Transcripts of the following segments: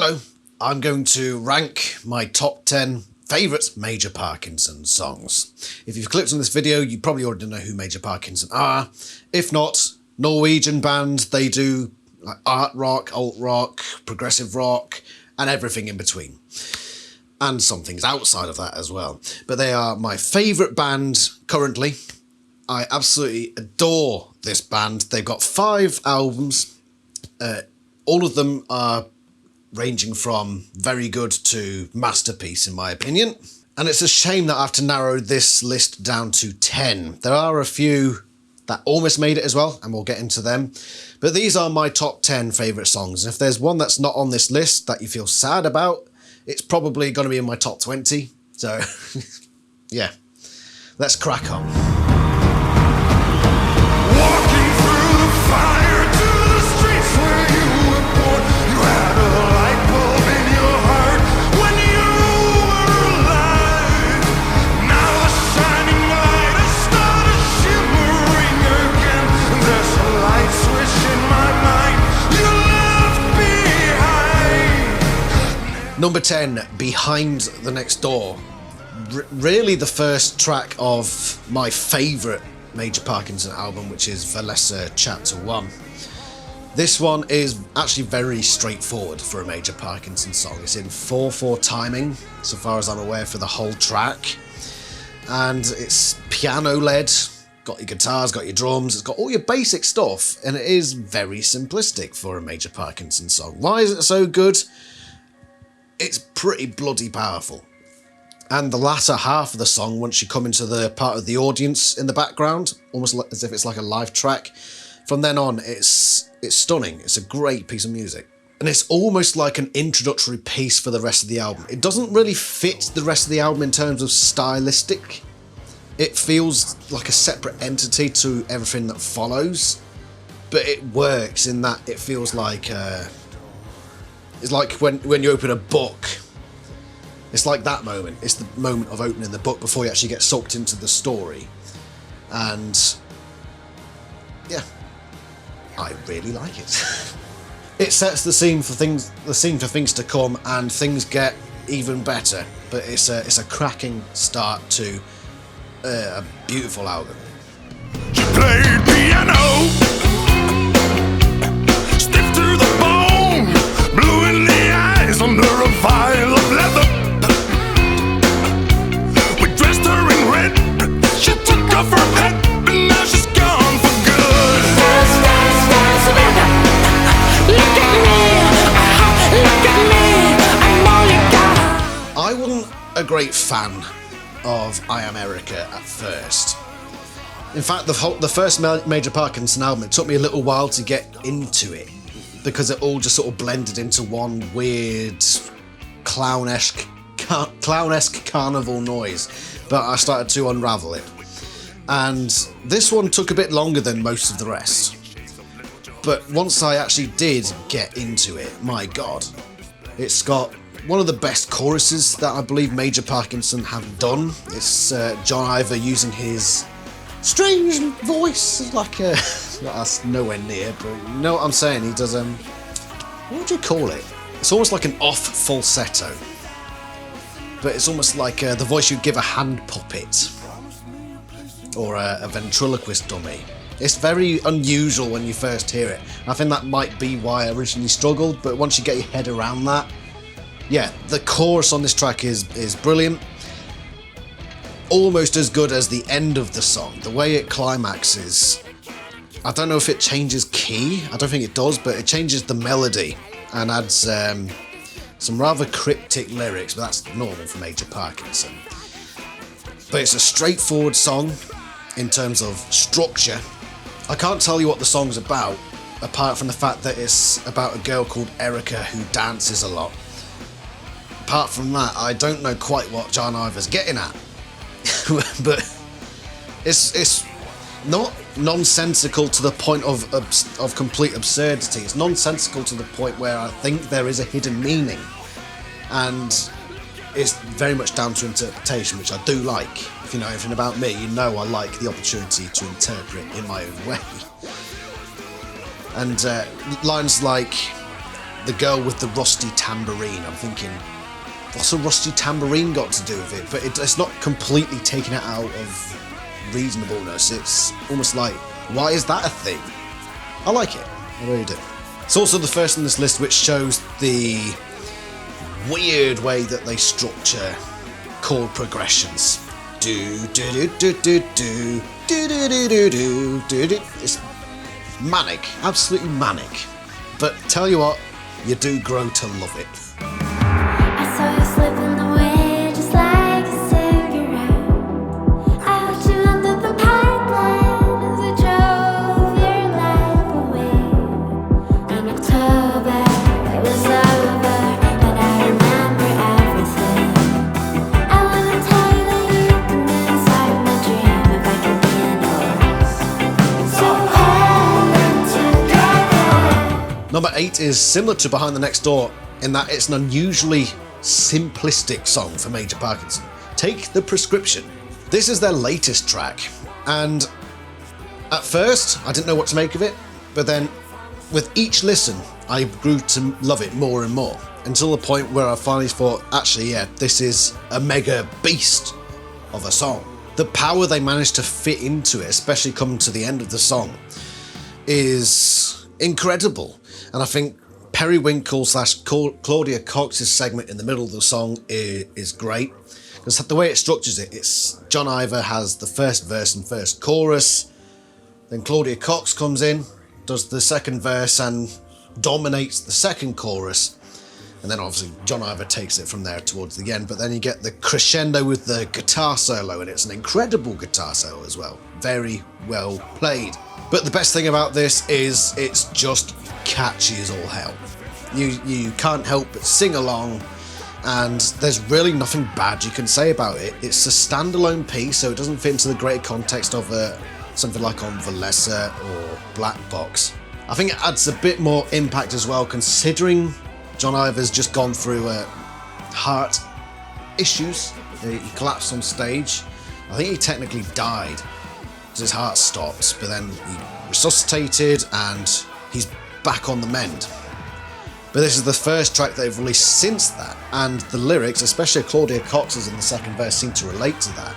Hello, I'm going to rank my top 10 favourite Major Parkinson songs. If you've clicked on this video, you probably already know who Major Parkinson are. If not, Norwegian band, they do like art rock, alt rock, progressive rock, and everything in between. And some things outside of that as well. But they are my favourite band currently. I absolutely adore this band. They've got 5 albums. All of them are ranging from very good to masterpiece, in my opinion. And it's a shame that I have to narrow this list down to 10. There are a few that almost made it as well, and we'll get into them. But these are my top 10 favourite songs. And if there's one that's not on this list that you feel sad about, it's probably going to be in my top 20. So, yeah, let's crack on. Walking through the fire to the streets where you were born. You had a light bulb in your heart when you were alive. Now the shining light has started shimmering again. There's a light switch in my mind you left behind. Number 10, Behind the Next Door. Really the first track of my favourite Major Parkinson album, which is Valessa Chapter 1. This one is actually very straightforward for a Major Parkinson song. It's in 4/4 timing, so far as I'm aware, for the whole track. And it's piano-led, got your guitars, got your drums, it's got all your basic stuff, and it is very simplistic for a Major Parkinson song. Why is it so good? It's pretty bloody powerful. And the latter half of the song, once you come into the part of the audience in the background, almost as if it's like a live track, from then on, it's stunning. It's a great piece of music. And it's almost like an introductory piece for the rest of the album. It doesn't really fit the rest of the album in terms of stylistic. It feels like a separate entity to everything that follows. But it works in that it feels like... it's like when you open a book. It's like that moment. It's the moment of opening the book before you actually get sucked into the story. And yeah, I really like it. It sets the scene for things to come, and things get even better. But it's a cracking start to a beautiful album. She played piano, stiff to the bone, blue in the eyes under a vial of leather. She took off her hat, and now she's gone for good. Look at me, I'm all you got. I wasn't a great fan of I Am Erica at first. In fact, the first Major Parkinson album, it took me a little while to get into it, because it all just sort of blended into one weird, clown-esque carnival noise. But I started to unravel it. And this one took a bit longer than most of the rest. But once I actually did get into it, my God, it's got one of the best choruses that I believe Major Parkinson have done. It's John Ivor using his strange voice, like that's nowhere near, but you know what I'm saying? He does, what would you call it? It's almost like an off falsetto. But it's almost like the voice you'd give a hand puppet or a ventriloquist dummy. It's very unusual when you first hear it. I think that might be why I originally struggled, but once you get your head around that, yeah, the chorus on this track is brilliant. Almost as good as the end of the song. The way it climaxes, I don't know if it changes key, I don't think it does, but it changes the melody and adds some rather cryptic lyrics, but that's normal for Major Parkinson. But it's a straightforward song in terms of structure. I can't tell you what the song's about, apart from the fact that it's about a girl called Erica who dances a lot. Apart from that, I don't know quite what John Ivor's getting at. But it's not nonsensical to the point of complete absurdity. It's nonsensical to the point where I think there is a hidden meaning, and it's very much down to interpretation, which I do like. If you know anything about me, you know I like the opportunity to interpret in my own way. And lines like, the girl with the rusty tambourine. I'm thinking, what's a rusty tambourine got to do with it? But it's not completely taking it out of reasonableness. It's almost like, why is that a thing? I like it. I really do. It's also the first on this list which shows the weird way that they structure chord progressions. Do do do do do do do do do do do do do. It's manic, absolutely manic. But tell you what, you do grow to love it. I saw you slipping away just like a cigarette. I held you under the pipeline as I drove your life away. In October, it was over, and I remember everything. I wanna tell you that you've been inside my dream if I can be yours. So hold on together. Number 8 is similar to Behind the Next Door in that it's an unusually simplistic song for Major Parkinson. Take the Prescription. This is their latest track, and at first I didn't know what to make of it, but then with each listen I grew to love it more and more, until the point where I finally thought, actually yeah, this is a mega beast of a song. The power they managed to fit into it, especially coming to the end of the song, is incredible. And I think Periwinkle / Claudia Cox's segment in the middle of the song is great, because the way it structures it, it's John Ivor has the first verse and first chorus, then Claudia Cox comes in, does the second verse and dominates the second chorus, and then obviously John Ivor takes it from there towards the end, but then you get the crescendo with the guitar solo, and it's an incredible guitar solo as well. Very well played. But the best thing about this is it's just catchy as all hell. You can't help but sing along, and there's really nothing bad you can say about it. It's a standalone piece, so it doesn't fit into the greater context of something like on Valessa or Black Box. I think it adds a bit more impact as well, considering John Ivor's just gone through heart issues. He collapsed on stage. I think he technically died because his heart stopped, but then he resuscitated and he's back on the mend. But this is the first track they've released since that, and the lyrics, especially Claudia Cox's in the second verse, seem to relate to that.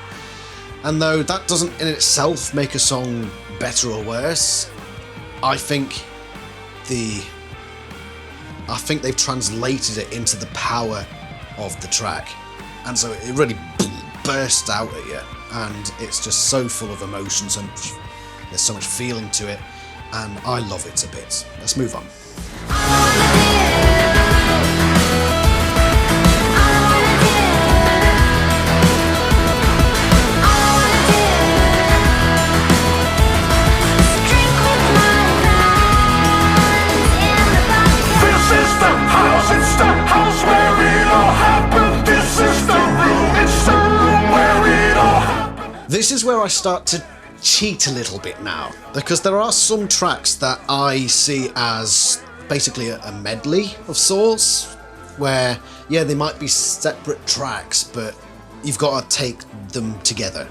And though that doesn't in itself make a song better or worse, I think they've translated it into the power of the track, and so it really bursts out at you, and it's just so full of emotion, there's so much feeling to it, and I love it a bit. Let's move on. This is the house, it's the house where it all happened. This is the room, it's the room where it all happened. This is where I start to cheat a little bit now, because there are some tracks that I see as basically a medley of sorts, where yeah, they might be separate tracks, but you've got to take them together.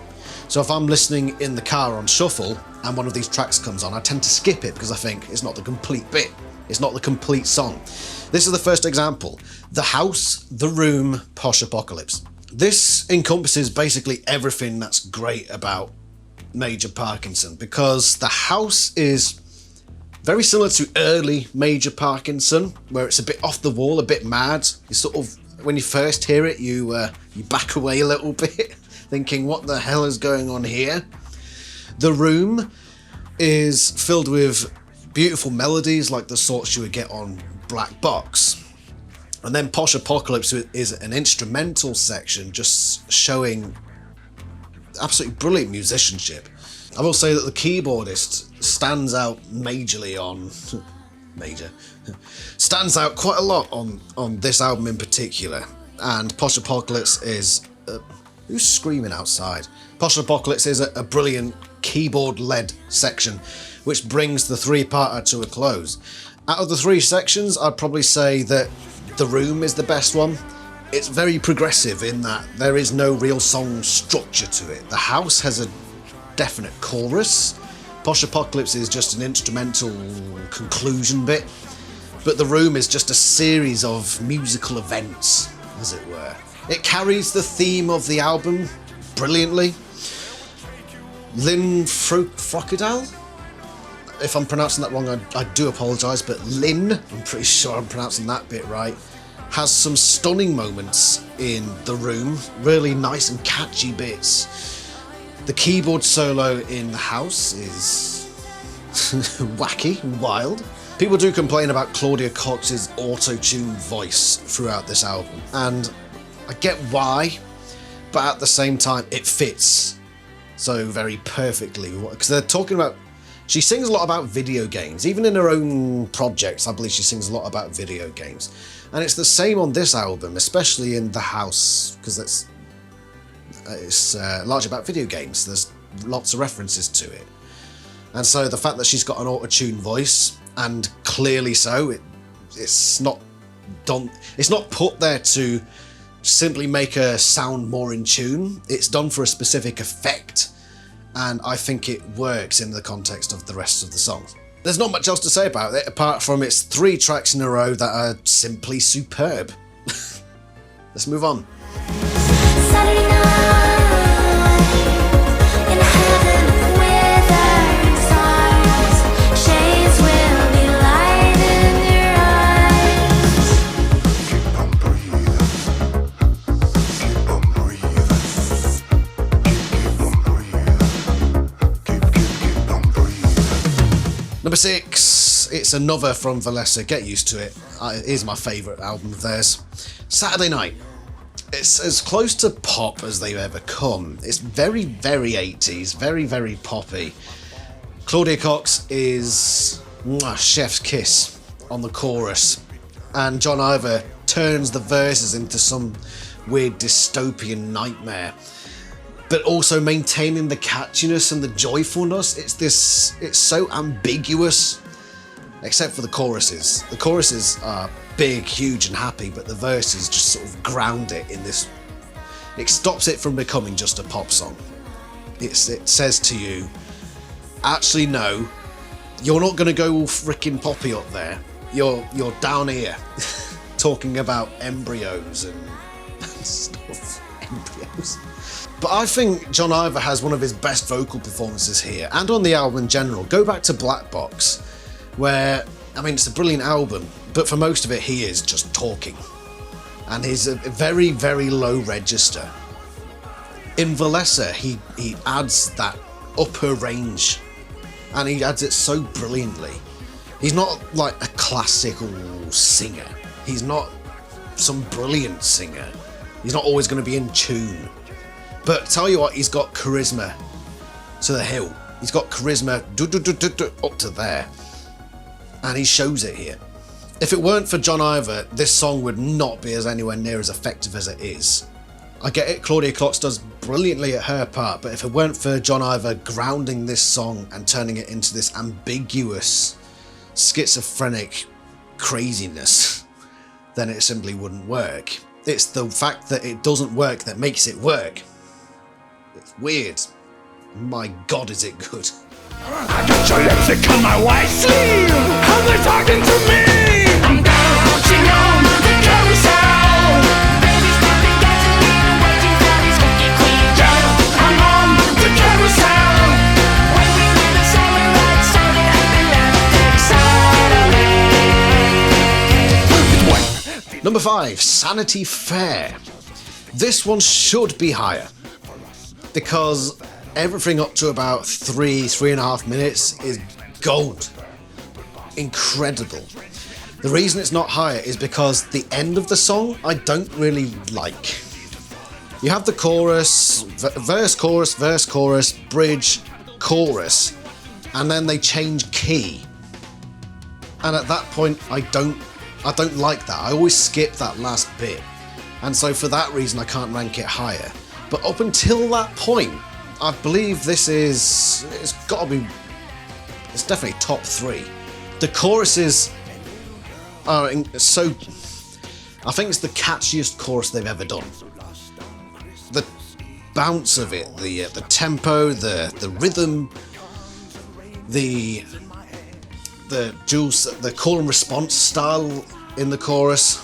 So if I'm listening in the car on shuffle and one of these tracks comes on, I tend to skip it because I think it's not the complete bit, it's not the complete song. This is the first example: The House, The Room, Posh Apocalypse. This encompasses basically everything that's great about Major Parkinson, because The House is very similar to early Major Parkinson, where it's a bit off the wall, a bit mad. You sort of, when you first hear it, you back away a little bit, thinking, what the hell is going on here? The Room is filled with beautiful melodies like the sorts you would get on Black Box. And then Posh Apocalypse is an instrumental section just showing absolutely brilliant musicianship. I will say that the keyboardist stands out majorly on stands out quite a lot on this album in particular. And Posh Apocalypse is who's screaming outside? Posh Apocalypse is a brilliant keyboard-led section which brings the three-parter to a close. Out of the three sections, I'd probably say that The Room is the best one. It's very progressive in that there is no real song structure to it. The House has a definite chorus. Posh Apocalypse is just an instrumental conclusion bit. but the room is just a series of musical events, as it were. It carries the theme of the album brilliantly. Lynn Frocodile? If I'm pronouncing that wrong, I do apologise, but Lynn, I'm pretty sure I'm pronouncing that bit right, has some stunning moments in the room, really nice and catchy bits. The keyboard solo in the house is wacky and wild. People do complain about Claudia Cox's auto-tuned voice throughout this album, and I get why, but at the same time it fits so very perfectly, because they're talking about, she sings a lot about video games. Even in her own projects, I believe she sings a lot about video games. And it's the same on this album, especially in The House, because it's largely about video games. There's lots of references to it. And so the fact that she's got an auto-tuned voice, and clearly so, it's not done, it's not put there to simply make her sound more in tune. It's done for a specific effect, and I think it works in the context of the rest of the songs. There's not much else to say about it, apart from it's 3 tracks in a row that are simply superb. Let's move on. Saturday night in heaven with our stars, shades will be light in your eyes. Keep on breathing. Keep on breathing. Keep on breathing. Keep on breathing. Number 6, it's another from Vallessa, get used to it. It is my favourite album of theirs. Saturday Night. It's as close to pop as they've ever come. It's very, very 80s, very, very poppy. Claudia Cox is chef's kiss on the chorus, and John Ivor turns the verses into some weird dystopian nightmare, but also maintaining the catchiness and the joyfulness. It's so ambiguous, except for the choruses. The choruses are big, huge and happy, but the verses just sort of ground it in this. It stops it from becoming just a pop song. It says to you, actually no, you're not going to go all frickin' poppy up there. You're down here talking about embryos and stuff. Embryos. But I think John Ivor has one of his best vocal performances here, and on the album in general. Go back to Black Box, where, I mean, it's a brilliant album, but for most of it he is just talking. And he's a very, very low register. In Vallessa, he adds that upper range, and he adds it so brilliantly. He's not like a classical singer. He's not some brilliant singer. He's not always going to be in tune. But tell you what, he's got charisma to the hill. He's got charisma up to there. And he shows it here. If it weren't for John Ivor, this song would not be anywhere near as effective as it is. I get it, Claudia Cox does brilliantly at her part, but if it weren't for John Ivor grounding this song and turning it into this ambiguous, schizophrenic craziness, then it simply wouldn't work. It's the fact that it doesn't work that makes it work. It's weird. My God, is it good. I got your lipstick on my white sleeve. How they talking to me? I'm dancing on the carousel. Baby's pumping gasoline, waiting for his cookie queen. Yeah, I'm on the carousel. Waiting in the summer light, starting at the left suddenly. Number 5, Sanity Fair. This one should be higher, because everything up to about 3.5 minutes is gold. Incredible. The reason it's not higher is because the end of the song I don't really like. You have the chorus, verse, chorus, bridge, chorus, and then they change key. And at that point I don't like that. I always skip that last bit. And so for that reason I can't rank it higher. But up until that point, I believe it's definitely top 3. The choruses are so, I think it's the catchiest chorus they've ever done. The bounce of it, the tempo, the rhythm, the the call and response style in the chorus.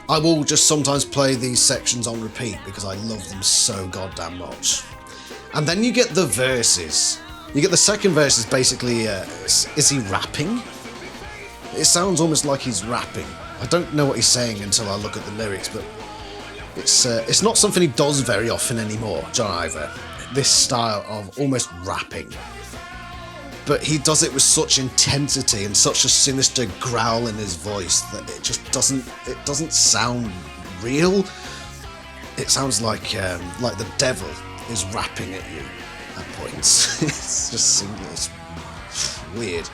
I will just sometimes play these sections on repeat because I love them so goddamn much. And then you get the verses. You get the second verse is basically, is he rapping? It sounds almost like he's rapping. I don't know what he's saying until I look at the lyrics, but it's not something he does very often anymore, John Iver. This style of almost rapping. But he does it with such intensity and such a sinister growl in his voice that it just doesn't sound real. It sounds like the devil is rapping at you at points. It's weird.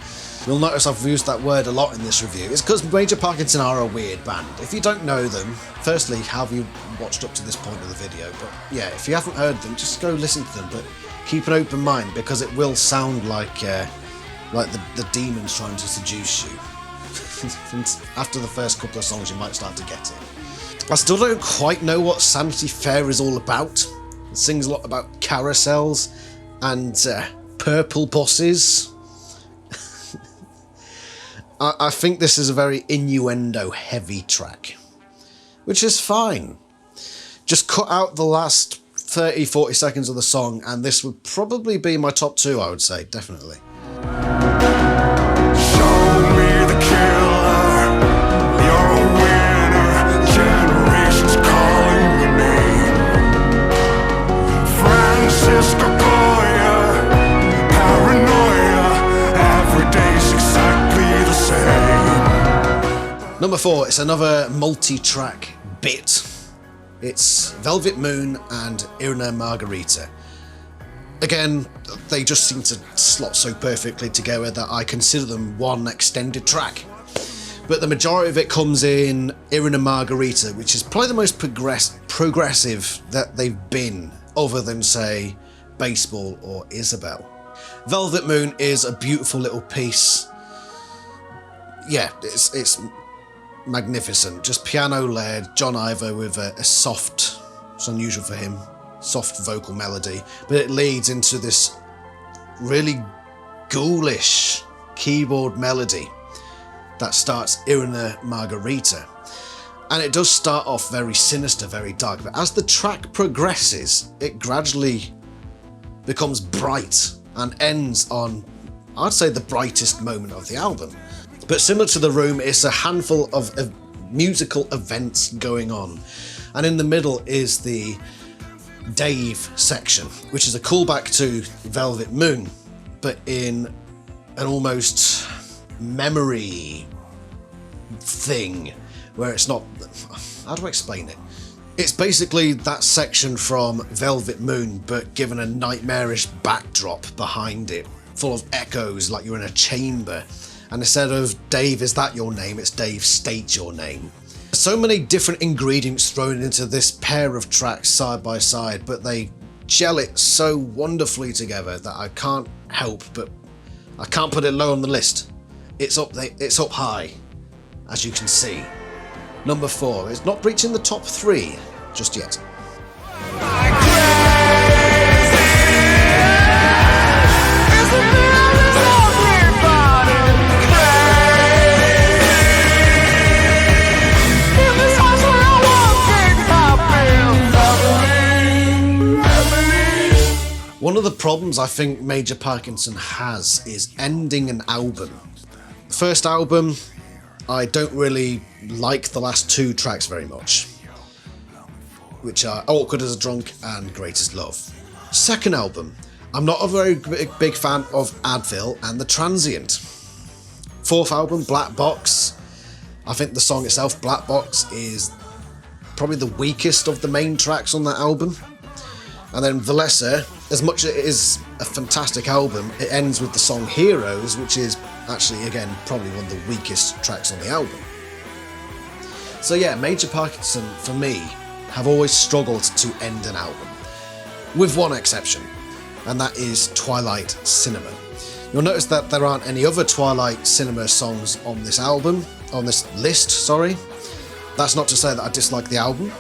You'll notice I've used that word a lot in this review. It's because Major Parkinson are a weird band. If you don't know them, firstly, have you watched up to this point of the video? But yeah, if you haven't heard them, just go listen to them. But keep an open mind because it will sound like the demons trying to seduce you. After the first couple of songs, you might start to get it. I still don't quite know what Sanity Fair is all about. It sings a lot about carousels and purple buses. I think this is a very innuendo-heavy track, which is fine. Just cut out the last 30-40 seconds of the song, and this would probably be my top 2, I would say, definitely. Show me the killer. You're a winner. Generations calling your name. Francisco Goya. Paranoia. Every day's exactly the same. Number 4, it's another multi-track bit. It's Velvet Moon and Irina Margarita. Again, they just seem to slot so perfectly together that I consider them one extended track. But the majority of it comes in Irina Margarita, which is probably the most progressive that they've been, other than, say, Baseball or Isabel. Velvet Moon is a beautiful little piece. Yeah, it's magnificent. Just piano-led, John Iver with a soft, it's unusual for him, soft vocal melody, but it leads into this really ghoulish keyboard melody that starts Irina Margarita. And it does start off very sinister, very dark, but as the track progresses, it gradually becomes bright and ends on, I'd say, the brightest moment of the album. But similar to The Room, it's a handful of musical events going on. And in the middle is the Dave section, which is a callback to Velvet Moon, but in an almost memory thing, where it's not... How do I explain it? It's basically that section from Velvet Moon, but given a nightmarish backdrop behind it, full of echoes like you're in a chamber. And instead of Dave, is that your name? It's Dave, state your name. So many different ingredients thrown into this pair of tracks side by side, but they gel it so wonderfully together that I can't help but I can't put it low on the list. It's up high, as you can see. Number 4 is not reaching the top 3 just yet. One of the problems I think Major Parkinson has is ending an album. The first album, I don't really like the last 2 tracks very much, which are Awkward as a Drunk and Greatest Love. Second album, I'm not a very big fan of Advil and The Transient. Fourth album, Black Box, I think the song itself, Black Box, is probably the weakest of the main tracks on that album. And then Valessa, as much as it is a fantastic album, it ends with the song Heroes, which is actually, again, probably one of the weakest tracks on the album. So yeah, Major Parkinson, for me, have always struggled to end an album. With one exception, and that is Twilight Cinema. You'll notice that there aren't any other Twilight Cinema songs on this album, on this list, sorry. That's not to say that I dislike the album.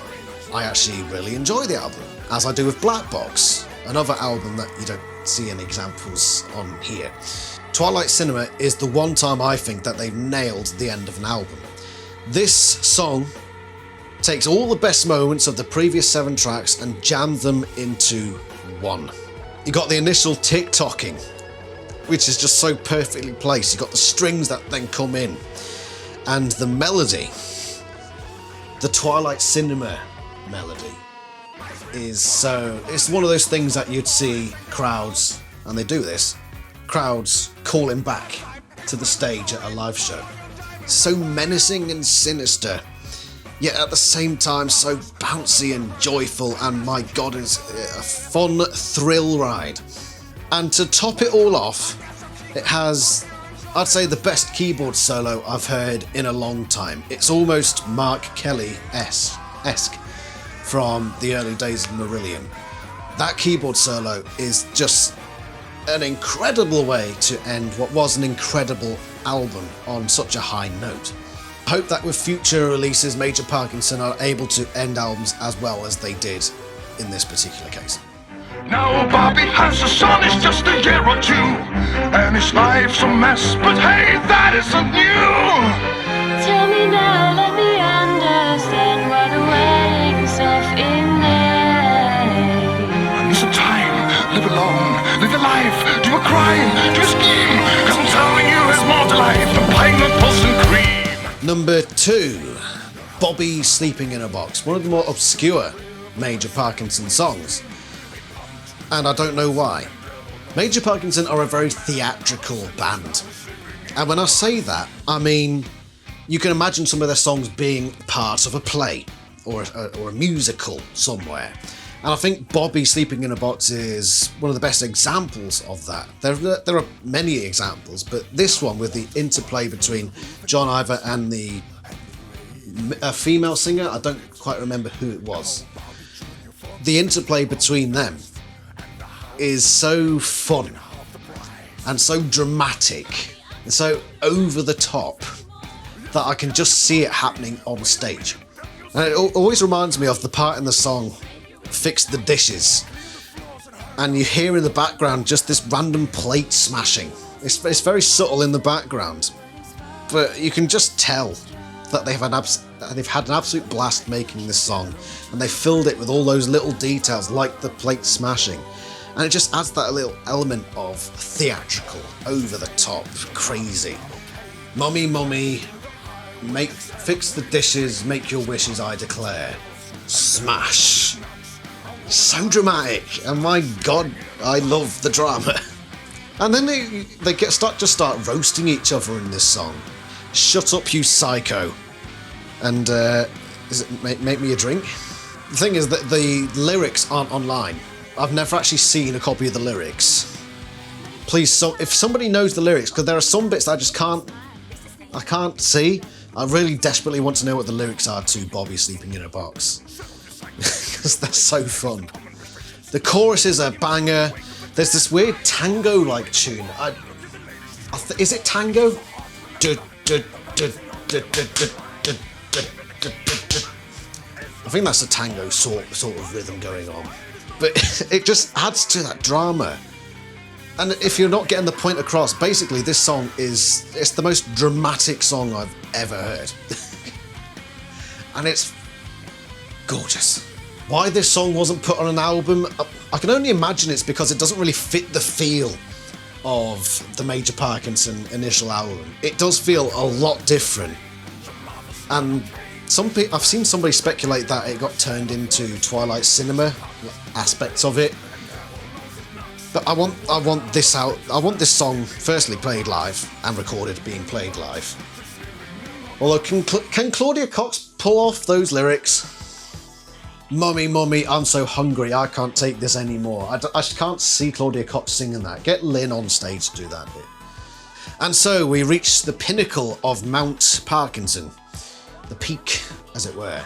I actually really enjoy the album, as I do with Black Box, another album that you don't see any examples on here. Twilight Cinema is the one time I think that they've nailed the end of an album. This song takes all the best moments of the previous 7 tracks and jams them into one. You got the initial tick-tocking, which is just so perfectly placed. You got the strings that then come in, and the melody, the Twilight Cinema melody, it's one of those things that you'd see crowds, and they do this, crowds calling back to the stage at a live show. So menacing and sinister, yet at the same time so bouncy and joyful, and my god, it's a fun thrill ride. And to top it all off, it has, I'd say, the best keyboard solo I've heard in a long time. It's almost Mark Kelly-esque from the early days of Marillion. That keyboard solo is just an incredible way to end what was an incredible album on such a high note. I hope that with future releases, Major Parkinson are able to end albums as well as they did in this particular case. Now Bobby has a son, he's just a year or 2, and his life's a mess, but hey, that isn't new. Tell me now, let me understand why the wedding's off in May. And there's a time, live alone, live a life, do a crime, do a scheme, 'cause I'm telling you it's more to life than playing the Boston cream. Number 2, Bobby Sleeping in a Box, one of the more obscure Major Parkinson songs. And I don't know why. Major Parkinson are a very theatrical band. And when I say that, I mean, you can imagine some of their songs being part of a play or a musical somewhere. And I think Bobby Sleeping in a Box is one of the best examples of that. There are many examples, but this one with the interplay between John Ivor and a female singer, I don't quite remember who it was. The interplay between them is so fun and so dramatic and so over the top that I can just see it happening on stage. And it always reminds me of the part in the song Fix the Dishes, and you hear in the background just this random plate smashing. It's very subtle in the background, but you can just tell that they've had an absolute blast making this song, and they filled it with all those little details like the plate smashing. And it just adds that little element of theatrical, over the top, crazy. Mummy, mummy, fix the dishes, make your wishes, I declare. Smash. So dramatic, and my god, I love the drama. And then they start roasting each other in this song. Shut up, you psycho. And is it make me a drink? The thing is that the lyrics aren't online. I've never actually seen a copy of the lyrics. Please, if somebody knows the lyrics, because there are some bits that I can't see. I really desperately want to know what the lyrics are to Bobby Sleeping in a Box, because they're so fun. The chorus is a banger. There's this weird tango-like tune. Is it tango? I think that's a tango sort of rhythm going on. But it just adds to that drama. And if you're not getting the point across, basically this song it's the most dramatic song I've ever heard. And it's gorgeous. Why this song wasn't put on an album, I can only imagine it's because it doesn't really fit the feel of the Major Parkinson initial album. It does feel a lot different. And I've seen somebody speculate that it got turned into Twilight Cinema aspects of it. But I want this out. I want this song firstly played live and recorded being played live. Although can Claudia Cox pull off those lyrics? Mummy, mummy, I'm so hungry, I can't take this anymore. I can't see Claudia Cox singing that. Get Lynn on stage to do that bit. And so we reach the pinnacle of Mount Parkinson. The peak, as it were.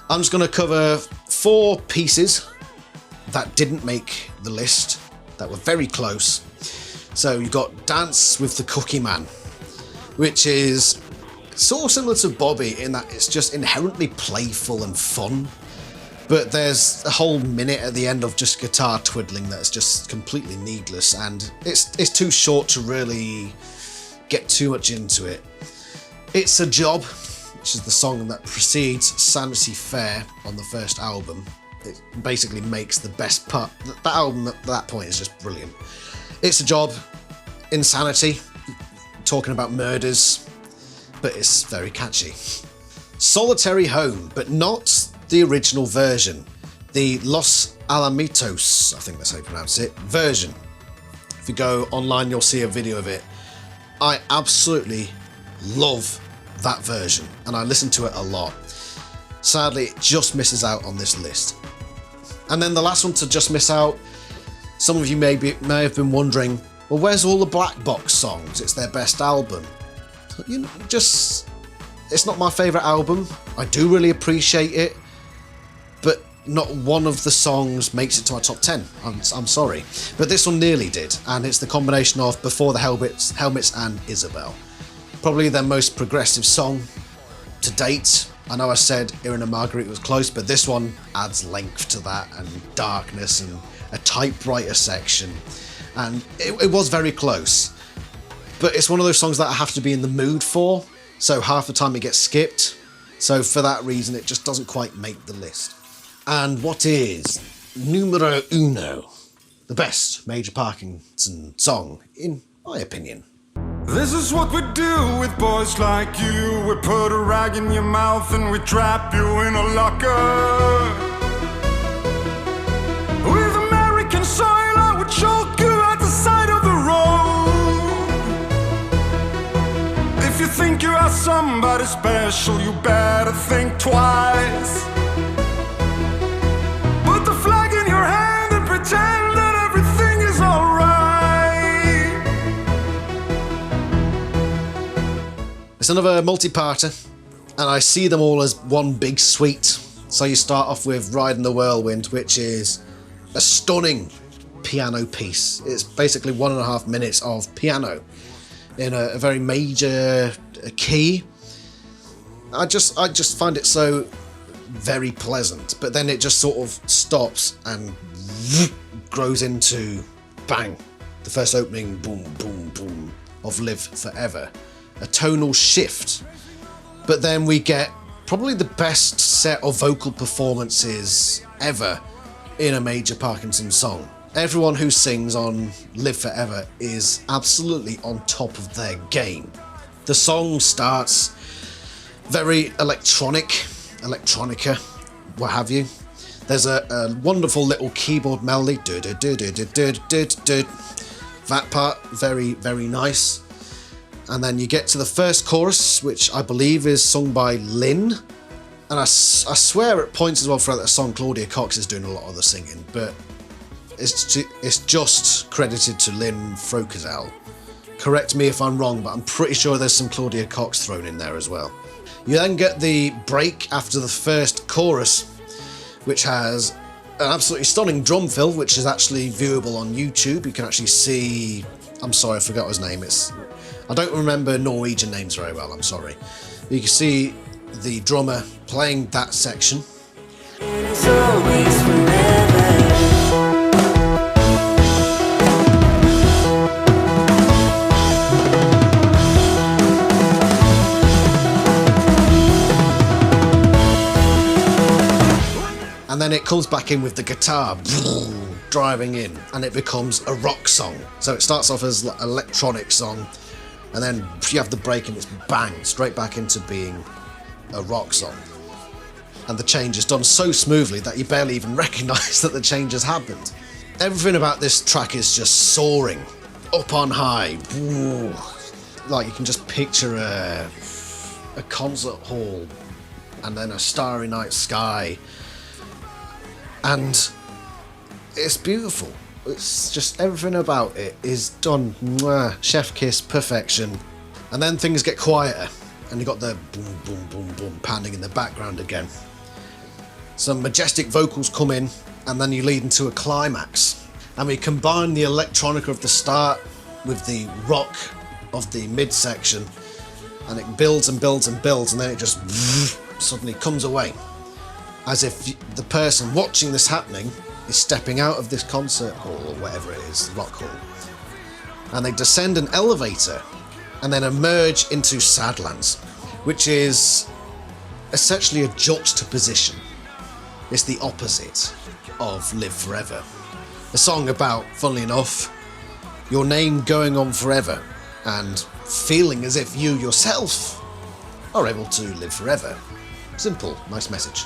I'm just going to cover 4 pieces that didn't make the list, that were very close. So you've got Dance with the Cookie Man, which is sort of similar to Bobby in that it's just inherently playful and fun. But there's a whole minute at the end of just guitar twiddling that's just completely needless, and it's too short to really get too much into it. It's a Job, which is the song that precedes Sanity Fair on the first album. It basically makes the best part. That album at that point is just brilliant. It's a Job, Insanity, talking about murders, but it's very catchy. Solitary Home, but not the original version. The Los Alamitos, I think that's how you pronounce it, version. If you go online, you'll see a video of it. I absolutely love that version, and I listen to it a lot. Sadly, it just misses out on this list. And then the last one to just miss out, some of you may have been wondering, well, where's all the Black Box songs? It's their best album. You know, it's not my favourite album. I do really appreciate it, but not one of the songs makes it to my top 10. I'm sorry. But this one nearly did, and it's the combination of Before the Helmets and Isabel. Probably their most progressive song to date. I know I said Irina Margaret was close, but this one adds length to that, and darkness, and a typewriter section. And it was very close. But it's one of those songs that I have to be in the mood for, so half the time it gets skipped. So for that reason, it just doesn't quite make the list. And what is numero uno, the best Major Parkinson song, in my opinion? This is what we do with boys like you. We put a rag in your mouth and we trap you in a locker. With American soil, I would choke you at the side of the road. If you think you are somebody special, you better think twice. Put the flag in your hand and pretend that everything is alright. It's another multi-parter, and I see them all as one big suite. So you start off with Riding the Whirlwind, which is a stunning piano piece. It's basically 1.5 minutes of piano in a very major key. I just find it so very pleasant, but then it just sort of stops and grows into bang, the first opening boom boom boom of Live Forever. A tonal shift, but then we get probably the best set of vocal performances ever in a Major Parkinson song. Everyone who sings on Live Forever is absolutely on top of their game. The song starts very electronica, what have you. There's a wonderful little keyboard melody. That part, very, very nice. And then you get to the first chorus, which I believe is sung by Lynn. And I swear at points as well throughout that song, Claudia Cox is doing a lot of the singing, but it's just credited to Lynn Frocasel. Correct me if I'm wrong, but I'm pretty sure there's some Claudia Cox thrown in there as well. You then get the break after the first chorus, which has an absolutely stunning drum fill, which is actually viewable on YouTube. You can actually see... I'm sorry, I forgot his name. I don't remember Norwegian names very well, I'm sorry. You can see the drummer playing that section. It's always forever. And then it comes back in with the guitar driving in, and it becomes a rock song. So it starts off as an electronic song, and then you have the break and it's bang, straight back into being a rock song. And the change is done so smoothly that you barely even recognise that the change has happened. Everything about this track is just soaring, up on high. Ooh. Like you can just picture a concert hall and then a starry night sky. And it's beautiful. It's just everything about it is done, mwah, chef kiss, perfection. And then things get quieter, and you got the boom, boom, boom, boom pounding in the background again. Some majestic vocals come in, and then you lead into a climax. And we combine the electronica of the start with the rock of the midsection, and it builds and builds and builds, and then it just suddenly comes away. as if the person watching this happening is stepping out of this concert hall or whatever it is, rock hall, and they descend an elevator and then emerge into Sadlands, which is essentially a juxtaposition. It's the opposite of Live Forever. A song about, funnily enough, your name going on forever and feeling as if you yourself are able to live forever. Simple, nice message.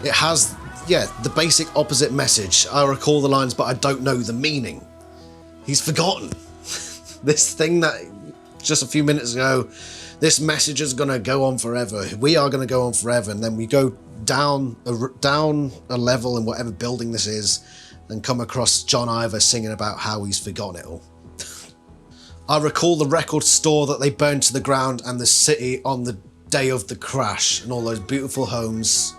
It has, the basic opposite message. I recall the lines, but I don't know the meaning. He's forgotten. This thing that just a few minutes ago, this message is going to go on forever. We are going to go on forever. And then we go down a level in whatever building this is and come across John Ivor singing about how he's forgotten it all. I recall the record store that they burned to the ground and the city on the day of the crash and all those beautiful homes.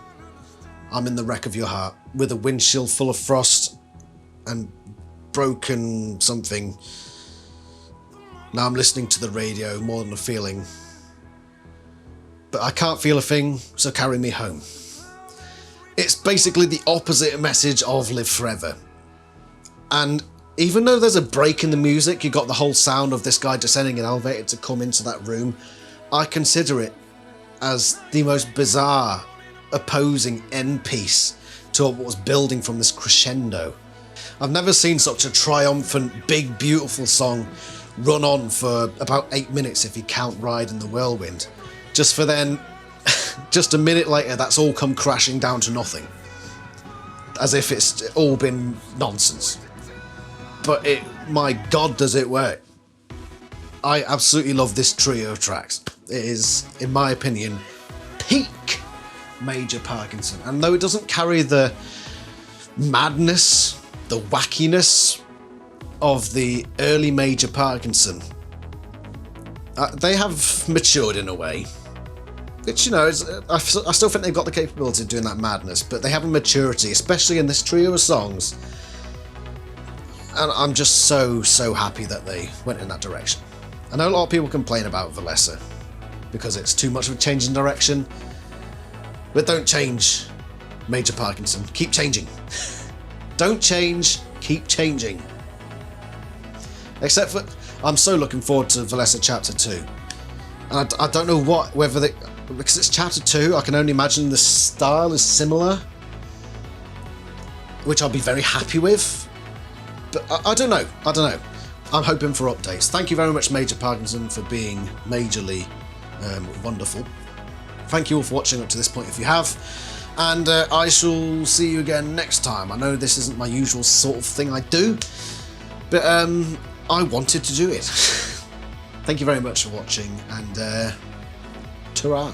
I'm in the wreck of your heart with a windshield full of frost and broken something. Now I'm listening to the radio more than a feeling. But I can't feel a thing, so carry me home. It's basically the opposite message of Live Forever. And even though there's a break in the music, you got the whole sound of this guy descending an elevator to come into that room, I consider it as the most bizarre, opposing end piece to what was building from this crescendo. I've never seen such a triumphant, big, beautiful song run on for about 8 minutes if you count Ride in the Whirlwind, just for then, just a minute later, that's all come crashing down to nothing. As if it's all been nonsense. But my God, does it work. I absolutely love this trio of tracks. It is, in my opinion, peak Major Parkinson. And though it doesn't carry the madness, the wackiness of the early Major Parkinson, they have matured in a way. Which, you know, I still think they've got the capability of doing that madness, but they have a maturity, especially in this trio of songs. And I'm just so happy that they went in that direction. I know a lot of people complain about Valessa because it's too much of a change in direction, but don't change Major Parkinson. Keep changing. Don't change, keep changing. Except for, I'm so looking forward to Valessa Chapter 2. And I don't know whether they, because it's Chapter 2, I can only imagine the style is similar, which I'll be very happy with. But I don't know. I'm hoping for updates. Thank you very much, Major Parkinson, for being majorly wonderful. Thank you all for watching up to this point if you have. And I shall see you again next time. I know this isn't my usual sort of thing I do, but I wanted to do it. Thank you very much for watching, and ta-ra.